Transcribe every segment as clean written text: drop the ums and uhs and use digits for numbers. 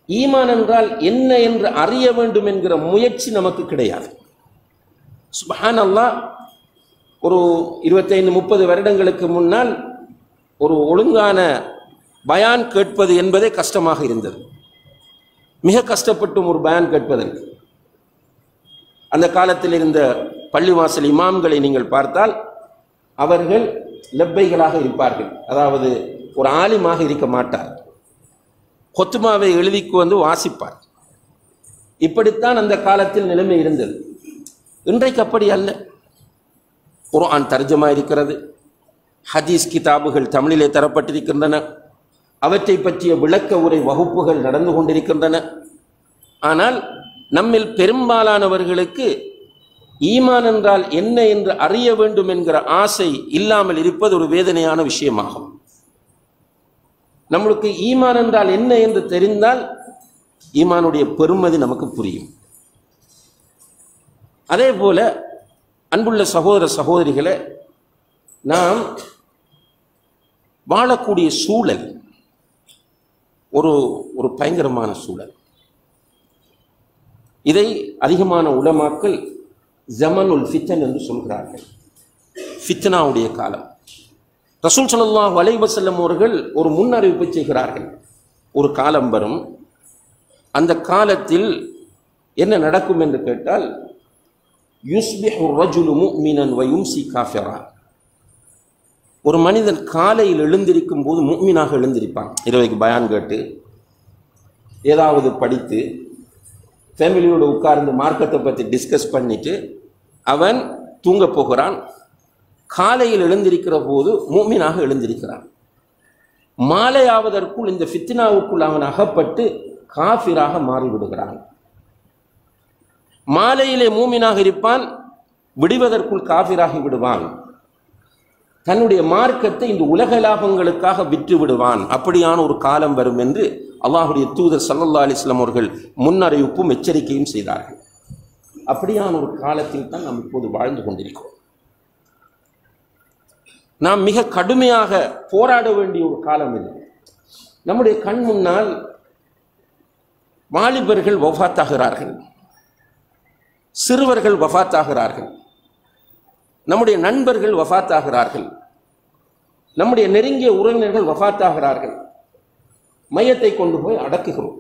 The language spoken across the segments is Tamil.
ஈமான் என்றால் என்ன என்று அறிய வேண்டும் என்கிற முயற்சி நமக்கு கிடையாது. சுப்ஹானல்லாஹ், ஒரு 25-30 வருடங்களுக்கு முன்னால் ஒரு ஒழுங்கான பயான் கேட்பது என்பதே கஷ்டமாக இருந்தது. மிக கஷ்டப்பட்டும் ஒரு பயான் கேட்பதற்கு. அந்த காலத்தில் இருந்த பள்ளிவாசல் இமாம்களை நீங்கள் பார்த்தால் அவர்கள் லப்பைகளாக இருப்பார்கள். அதாவது ஒரு ஆலிமாக இருக்க மாட்டார். கொத்துமாவை எழுதிக்கு வந்து வாசிப்பார். இப்படித்தான் அந்த காலத்தில் நிலைமை இருந்தது. இன்றைக்கு அப்படி அல்ல. குர்ஆன் தர்ஜமா இருக்கிறது, ஹதீஸ் கிதாபுகள் தமிழிலே தரப்பட்டிருக்கின்றன, அவற்றை பற்றிய விளக்க உரை வகுப்புகள் நடந்து கொண்டிருக்கின்றன. ஆனால் நம்மில் பெரும்பாலானவர்களுக்கு ஈமான் என்றால் என்ன என்று அறிய வேண்டும் என்கிற ஆசை இல்லாமல் இருப்பது ஒரு வேதனையான விஷயமாகும். நம்மளுக்கு ஈமான் என்றால் என்ன என்று தெரிந்தால் ஈமானுடைய பெருமதி நமக்கு புரியும். அதே போல அன்புள்ள சகோதர சகோதரிகளை, நாம் வாழக்கூடிய சூழல் ஒரு பயங்கரமான சூழல். இதை அதிகமான உலமாக்கள் ஜமனுல் ஃபித்தன் என்று சொல்கிறார்கள். ஃபித்னாவுடைய காலம். ரசூல் ஸல்லல்லாஹு அலைஹி வஸல்லம் அவர்கள் ஒரு முன்னறிவிப்பு செய்கிறார்கள். ஒரு காலம் வரும், அந்த காலத்தில் என்ன நடக்கும் என்று கேட்டால், யுஸ்பிஹு ரஜுலு முஃமினன் வ யும்சி காஃபிரா. ஒரு மனிதன் காலையில் எழுந்திருக்கும் போது முஃமினாக எழுந்திருப்பான். இரவைக்கு பயான் கேட்டு ஏதாவது படித்து ஃபேமிலியோடு உட்கார்ந்து மார்க்கத்தை பற்றி டிஸ்கஸ் பண்ணிட்டு அவன் தூங்க போகிறான். காலையில் எழுந்திருக்கிற போது முஃமினாக எழுந்திருக்கிறான். மாலையாவதற்குள் இந்த ஃபித்னாவுக்குள் அவன் அகப்பட்டு காஃபிராக மாறிவிடுகிறான். மாலையிலே மூமினாக இருப்பான், விடுவதற்குள் காஃபிராகி விடுவான். தன்னுடைய மார்க்கத்தை இந்த உலக லாபங்களுக்காக விற்று விடுவான். அப்படியான ஒரு காலம் வரும் என்று அல்லாஹ்வுடைய தூதர் ஸல்லல்லாஹு அலைஹி வஸல்லம் அவர்கள் முன்னறிவிப்பும் எச்சரிக்கையும் செய்தார்கள். அப்படியான ஒரு காலத்தில் தான் நாம் இப்போது வாழ்ந்து கொண்டிருக்கிறோம். நாம் மிக கடுமையாக போராட வேண்டிய ஒரு காலம் இது. நம்முடைய கண் முன்னால் வாலிபர்கள் வஃபாத்தாகிறார்கள், சிறுவர்கள் வஃபாத்தாகிறார்கள், நம்முடைய நண்பர்கள் வஃபாத்தாகிறார்கள், நம்முடைய நெருங்கிய உறவினர்கள் வஃபாத்தாகிறார்கள். மையத்தை கொண்டு போய் அடக்குகிறோம்.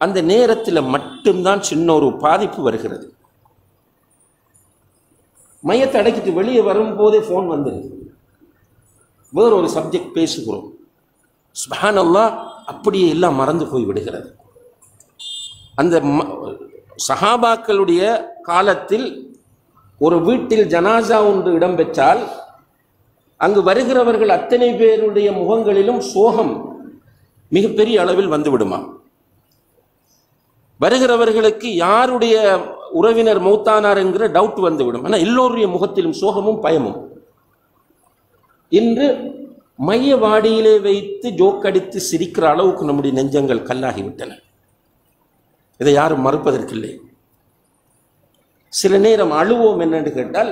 அந்த நேரத்தில் மட்டும்தான் சின்ன ஒரு பாதிப்பு வருகிறது. மையத்தை அடக்கிட்டு வெளியே வரும்போதே ஃபோன் வந்துடுது, வேறொரு சப்ஜெக்ட் பேசுகிறோம். சுப்ஹானல்லாஹ், அப்படியே எல்லாம் மறந்து போய் விடுகிறது. அந்த சஹாபாக்களுடைய காலத்தில் ஒரு வீட்டில் ஜனாசா ஒன்று இடம்பெற்றால் அங்கு வருகிறவர்கள் அத்தனை பேருடைய முகங்களிலும் சோகம் மிகப்பெரிய அளவில் வந்துவிடுமா. வருகிறவர்களுக்கு யாருடைய உறவினர் மௌத்தானார் என்கிற டவுட் வந்துவிடும். ஆனால் எல்லோருடைய முகத்திலும் சோகமும் பயமும். இன்று மையவாடியிலே வைத்து ஜோக்கடித்து சிரிக்கிற அளவுக்கு நம்முடைய நெஞ்சங்கள் கல்லாகிவிட்டன. இதை யாரும் மறுப்பதற்கில்லை. சில நேரம் அழுவோம் என்னென்று கேட்டால்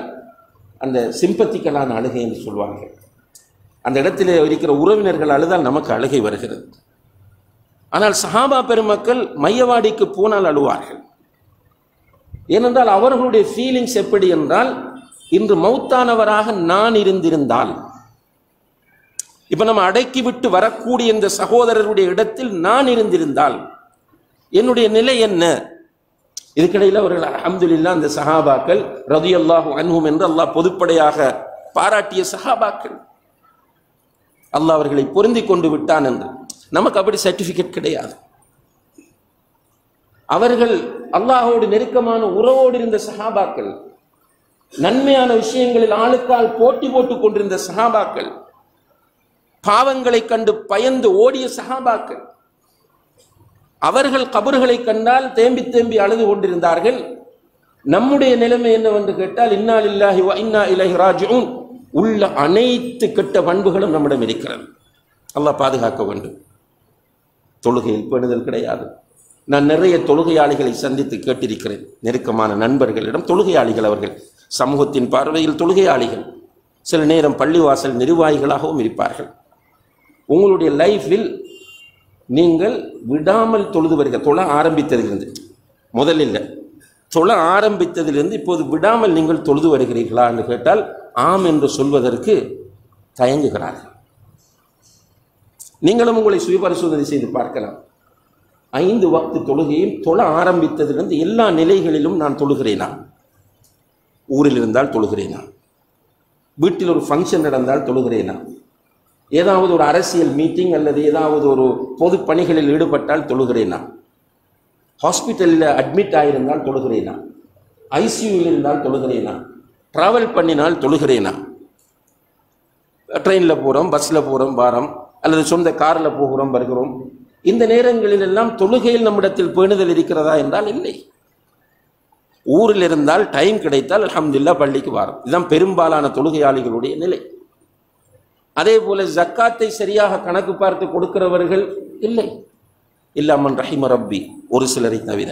அந்த சிம்பத்திக்கலான அழுகை என்று சொல்வார்கள். அந்த இடத்திலே இருக்கிற உறவினர்கள் அழுதால் நமக்கு அழுகை வருகிறது. ஆனால் சஹாபா பெருமக்கள் மையவாடிக்கு போனால் அழுவார்கள். ஏனென்றால் அவர்களுடைய ஃபீலிங்ஸ் எப்படி என்றால், இன்று மௌத்தானவராக நான் இருந்திருந்தால், இப்ப நம்ம அடக்கிவிட்டு வரக்கூடிய இந்த சகோதரருடைய இடத்தில் நான் இருந்திருந்தால் என்னுடைய நிலை என்ன? இதுக்கிடையில் அவர்கள் அல்ஹம்துலில்லாஹ் அந்த சஹாபாக்கள் ரலியல்லாஹு அன்ஹும் என்று அல்லாஹ் பொதுப்படையாக பாராட்டிய சஹாபாக்கள், அல்லாஹ் அவர்களை பொருந்தி கொண்டு விட்டான் என்று. நமக்கு அப்படி சர்டிபிகேட் கிடையாது. அவர்கள் அல்லாஹோடு நெருக்கமான உறவோடு இருந்த சஹாபாக்கள், நன்மையான விஷயங்களில் ஆளுக்கால் போட்டி போட்டுக் கொண்டிருந்த சஹாபாக்கள், பாவங்களை கண்டு பயந்து ஓடிய சஹாபாக்கள். அவர்கள் கபர்களை கண்டால் தேம்பி தேம்பி அழுது கொண்டிருந்தார்கள். நம்முடைய நிலைமை என்னவென்று கேட்டால், இன்னா லில்லாஹி வ இன்னா இலைஹி ராஜிஊன். உள்ள அனைத்து கெட்ட பண்புகளும் நம்மிடம் இருக்கிறது. அல்லாஹ் பாதுகாக்க வேண்டும். தொழுகையில் பேணுதல் கிடையாது. நான் நிறைய தொழுகையாளிகளை சந்தித்து கேட்டிருக்கிறேன். நெருக்கமான நண்பர்களிடம் தொழுகையாளிகள், அவர்கள் சமூகத்தின் பார்வையில் தொழுகையாளிகள், சில நேரம் பள்ளிவாசல் நிர்வாகிகளாகவும் இருப்பார்கள். உங்களுடைய லைஃபில் நீங்கள் விடாமல் தொழுது வருகிற தொழ ஆரம்பித்ததிலிருந்து, முதலில் தொழ ஆரம்பித்ததிலிருந்து இப்போது விடாமல் நீங்கள் தொழுது வருகிறீர்களா என்று கேட்டால் ஆம் என்று சொல்வதற்கு தயங்குகிறார்கள். நீங்களும் உங்களை சுயபரிசோதனை செய்து பார்க்கலாம். 5 வக்து தொழுகையும் தொழ ஆரம்பித்ததிலிருந்து எல்லா நிலைகளிலும் நான் தொழுகிறேனா? ஊரில் இருந்தால் தொழுகிறேனா? வீட்டில் ஒரு ஃபங்க்ஷன் நடந்தால் தொழுகிறேனா? ஏதாவது ஒரு அரசியல் மீட்டிங் அல்லது ஏதாவது ஒரு பொது பணிகளில் ஈடுபட்டால் தொழுகிறேனா? ஹாஸ்பிட்டலில் அட்மிட் ஆகியிருந்தால் தொழுகிறேனா? ஐசியூவில் இருந்தால் தொழுகிறேனா? ட்ராவல் பண்ணினால் தொழுகிறேனா? ட்ரெயினில் போகிறோம், பஸ்ஸில் போகிறோம், வாரம் அல்லது சொந்த காரில் போகிறோம், வருகிறோம். இந்த நேரங்களில் எல்லாம் தொழுகையில் நம்மிடத்தில் பேணுதல் இருக்கிறதா என்றால் இல்லை. ஊரில் இருந்தால் டைம் கிடைத்தால் அல்ஹம்துலில்லாஹ் பள்ளிக்கு வாரம். இதுதான் பெரும்பாலான தொழுகையாளிகளுடைய நிலை. அதே போல ஜக்காத்தை சரியாக கணக்கு பார்த்து கொடுக்கிறவர்கள் இல்லை. இல்லாமன் ரஹிம ரப்பி, ஒரு சிலரை தவிர.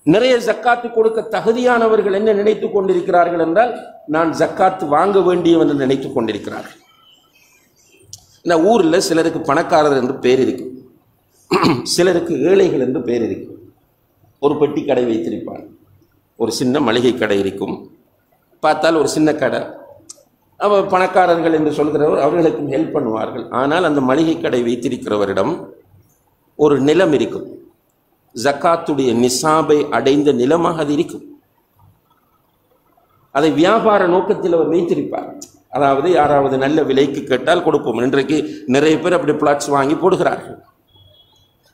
நிறைய ஜக்காத்து கொடுக்க தகுதியானவர்கள் என்ன நினைத்துக் கொண்டிருக்கிறார்கள் என்றால், நான் ஜக்காத்து வாங்க வேண்டியவன் என்று நினைத்துக் கொண்டிருக்கிறார்கள். இந்த ஊரில் சிலருக்கு பணக்காரர் என்று பேர் இருக்கு, சிலருக்கு ஏழைகள் என்று பேர் இருக்கு. ஒரு பெட்டி கடை வைத்திருப்பார், ஒரு சின்ன மளிகை கடை இருக்கும், பார்த்தால் ஒரு சின்ன கடை. அவர் பணக்காரர்கள் என்று சொல்கிறவர் அவர்களுக்கும் ஹெல்ப் பண்ணுவார்கள். ஆனால் அந்த மளிகை கடை வைத்திருக்கிறவரிடம் ஒரு நிலம் இருக்கும், ஜக்காத்துடைய நிசாபை அடைந்த நிலமாக அது இருக்கும். அதை வியாபார நோக்கத்தில் அவர் வைத்திருப்பார். அதாவது யாராவது நல்ல விலைக்கு கேட்டால் கொடுப்போம். இன்றைக்கு நிறைய பேர் அப்படி பிளாட்ஸ் வாங்கி போடுகிறார்கள்.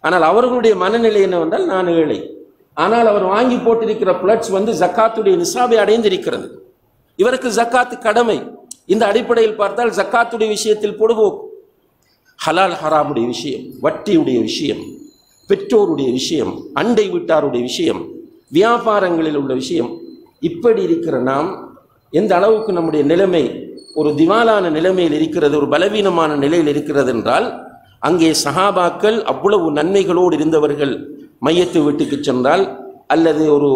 ஆனால் அவர்களுடைய மனநிலை என்னவென்றால், நான் ஏழை, ஆனால் அவர் வாங்கி போட்டிருக்கிற பிளாட்ஸ் ஜக்காத்துடைய நிசாபை அடைந்திருக்கிறது. இவருக்கு ஜக்காத்து கடமை. இந்த அடிப்படையில் பார்த்தால் ஜக்காத்துடைய விஷயத்தில் பொடுபோக்கு, ஹலால் ஹராமுடைய விஷயம், வட்டியுடைய விஷயம், பெற்றோருடைய விஷயம், அண்டை வீட்டாருடைய விஷயம், வியாபாரங்களில் உள்ள விஷயம், இப்படி இருக்கிற நாம் எந்த அளவுக்கு நம்முடைய நிலைமை ஒரு திவாலான நிலைமையில் இருக்கிறது, ஒரு பலவீனமான நிலையில் இருக்கிறது என்றால், அங்கே சஹாபாக்கள் அவ்வளவு நன்மைகளோடு இருந்தவர்கள் மையத்து வீட்டுக்கு சென்றால் அல்லது ஒரு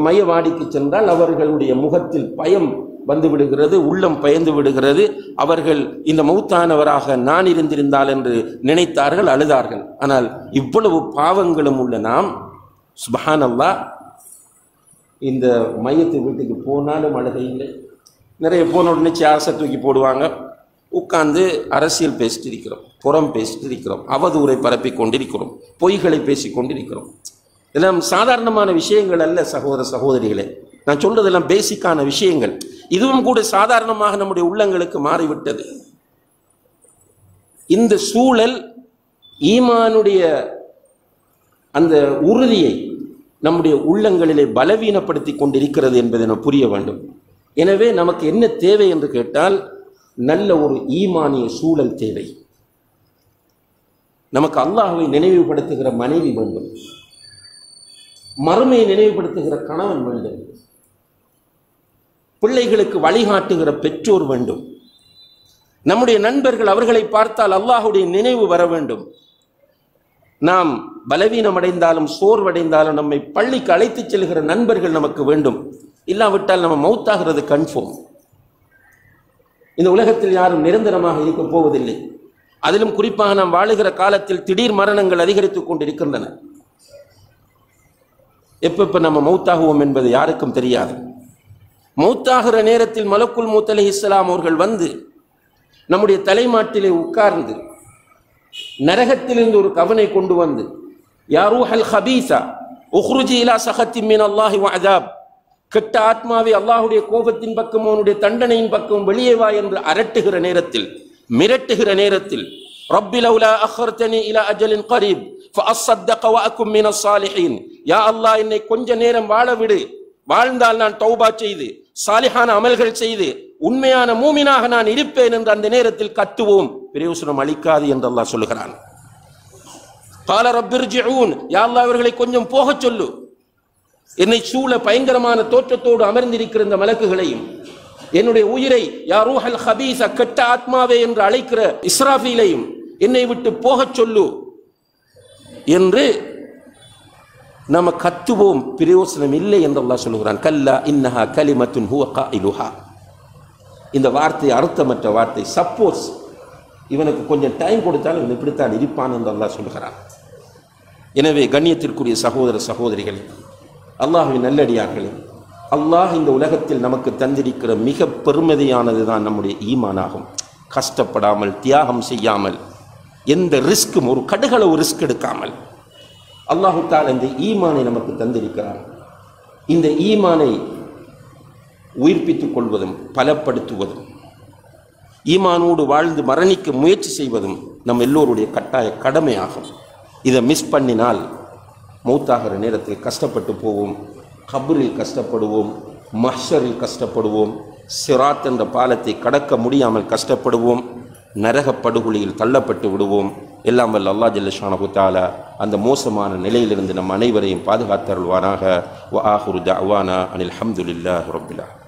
மையவாடிக்கு சென்றால் அவர்களுடைய முகத்தில் பயம் வந்து விடுகிறது, உள்ளம் பயந்து விடுகிறது. அவர்கள் இந்த மௌத்தானவராக நான் இருந்திருந்தால் என்று நினைத்தார்கள், அழுதார்கள். ஆனால் இவ்வளவு பாவங்களும் உள்ள நாம் சுப்ஹானல்லாஹ் இந்த மையத்து வீட்டுக்கு போனாலும் அழுகை இல்லை. நிறைய போன உடனே சேசை தூக்கி போடுவாங்க, உட்கார்ந்து அரசியல் பேசிட்டு இருக்கிறோம், புறம் பேசிட்டு இருக்கிறோம், அவதூறை பரப்பி கொண்டிருக்கிறோம், பொய்களை பேசி கொண்டிருக்கிறோம். இதெல்லாம் சாதாரணமான விஷயங்கள் அல்ல சகோதர சகோதரிகளே. நான் சொல்றதெல்லாம் பேசிக்கான விஷயங்கள். இதுவும் கூட சாதாரணமாக நம்முடைய உள்ளங்களுக்கு மாறிவிட்டது. இந்த சூழல் ஈமானுடைய அந்த உறுதியை நம்முடைய உள்ளங்களிலே பலவீனப்படுத்தி கொண்டிருக்கிறது என்பதை நாம் புரிய வேண்டும். எனவே நமக்கு என்ன தேவை என்று கேட்டால், நல்ல ஒரு ஈமானிய சூழல் தேவை. நமக்கு அல்லாஹ்வை நினைவுபடுத்துகிற மனைவி வேண்டும், மறுமையை நினைவுபடுத்துகிற கணவன் வேண்டும், பிள்ளைகளுக்கு வழிகாட்டுகிற பெற்றோர் வேண்டும், நம்முடைய நண்பர்கள் அவர்களை பார்த்தால் அல்லாஹ்வுடைய நினைவு வர வேண்டும். நாம் பலவீனம் அடைந்தாலும் சோர்வடைந்தாலும் நம்மை பள்ளிக்கு அழைத்து செல்கிற நண்பர்கள் நமக்கு வேண்டும். இல்லாவிட்டால் நம்ம மௌத்தாகிறது கன்ஃபார்ம். இந்த உலகத்தில் யாரும் நிரந்தரமாக இருக்க போவதில்லை. அதிலும் குறிப்பாக நாம் வாழுகிற காலத்தில் திடீர் மரணங்கள் அதிகரித்துக் கொண்டிருக்கின்றன. எப்ப நம்ம மௌத்தாகுவோம் என்பது யாருக்கும் தெரியாது. மௌத்தாகிற நேரத்தில் மலக்குல் மௌத் அலைஹிஸ்ஸலாம் அவர்கள் வந்து நம்முடைய தலைமாட்டிலே உட்கார்ந்து நரகத்திலிருந்து ஒரு கவனை கொண்டு வந்து, யா ரூஹல் ஹபீஸா உக்ருஜி இலா சஹத்தின் மின் அல்லாஹி வ அஸாப், கெட்ட ஆத்மாவை அல்லாஹ்வுடைய கோபத்தின் பக்கம் அவனுடைய தண்டனையின் பக்கம் வெளியே வா என்று அரட்டுகிற நேரத்தில், மிரட்டுகிற நேரத்தில், ரப்பி லவ்லா அഖர்தனி இலா அஜலின் கரீப் ஃபஅஸ்ஸதக வ அகும் மினஸ் சாலிஹீன், யா அல்லாஹ் என்னை கொஞ்ச நேரம் வாழ விடு, வாழ்ந்தால் நான் தௌபா செய்து சாலிஹான அமல்கள் செய்து உண்மையான மூமினாக நான் இருப்பேன் என்று அந்த நேரத்தில் கத்துவோம். பிரயோசனம் அளிக்காது என்று அல்லாஹ் சொல்லுகிறான். கால ரப்பிர்ஜிஊன், யா அல்லாஹ் அவர்களை கொஞ்சம் போகச் சொல்லு. என்னை சூழ பயங்கரமான தோற்றத்தோடு அமர்ந்திருக்கிற இந்த மலக்குகளையும், என்னுடைய உயிரை யா ரூஹல் ஹபீஸ கெட்ட ஆத்மாவே என்று அழைக்கிற இஸ்ராஃபீலையும் என்னை விட்டு போகச் சொல்லு என்று நாம கத்துவோம். பிரயோசனம் இல்லை என்று அல்லாஹ் சொல்லுகிறான். கல்லா இன்னஹா கலிமத்துன் ஹுவ காயிலுஹா. இந்த வார்த்தை அர்த்தமற்ற வார்த்தை. சப்போஸ் இவனுக்கு கொஞ்சம் டைம் கொடுத்தாலும் இவன் இப்படித்தான் இருப்பான் என்று அல்லாஹ் சொல்கிறான். எனவே கண்ணியத்திற்குரிய சகோதர சகோதரிகள், அல்லாஹ்வின் நல்லடியார்களே, அல்லாஹ் இந்த உலகத்தில் நமக்கு தந்திருக்கிற மிக பெருமதியானது தான் நம்முடைய ஈமானாகும். கஷ்டப்படாமல், தியாகம் செய்யாமல், எந்த ரிஸ்க்கும், ஒரு கடுகளவு ரிஸ்க் எடுக்காமல் அல்லாஹு தஆலா இந்த ஈமானை நமக்கு தந்திருக்கிறார். இந்த ஈமானை உயிர்ப்பித்துக் கொள்வதும் பலப்படுத்துவதும் ஈமானோடு வாழ்ந்து மரணிக்க முயற்சி செய்வதும் நம் எல்லோருடைய கட்டாய கடமையாகும். இதை மிஸ் பண்ணினால் மௌத்தாகிற நேரத்தில் கஷ்டப்பட்டு போவோம், கபரில் கஷ்டப்படுவோம், மஹ்ஷரில் கஷ்டப்படுவோம், சிராத் என்ற பாலத்தை கடக்க முடியாமல் கஷ்டப்படுவோம், நரக படுகொலியில் தள்ளப்பட்டு விடுவோம். எல்லாம் வல்ல அல்லாஹ் ஜல்ல ஷானஹு தஆலா அந்த மோசமான நிலையிலிருந்து நம் அனைவரையும் பாதுகாத்தருள்வானாக. வ ஆஹிரு தஅவானா அனில் ஹம்துலில்லாஹி ரப்பில் ஆலமீன்.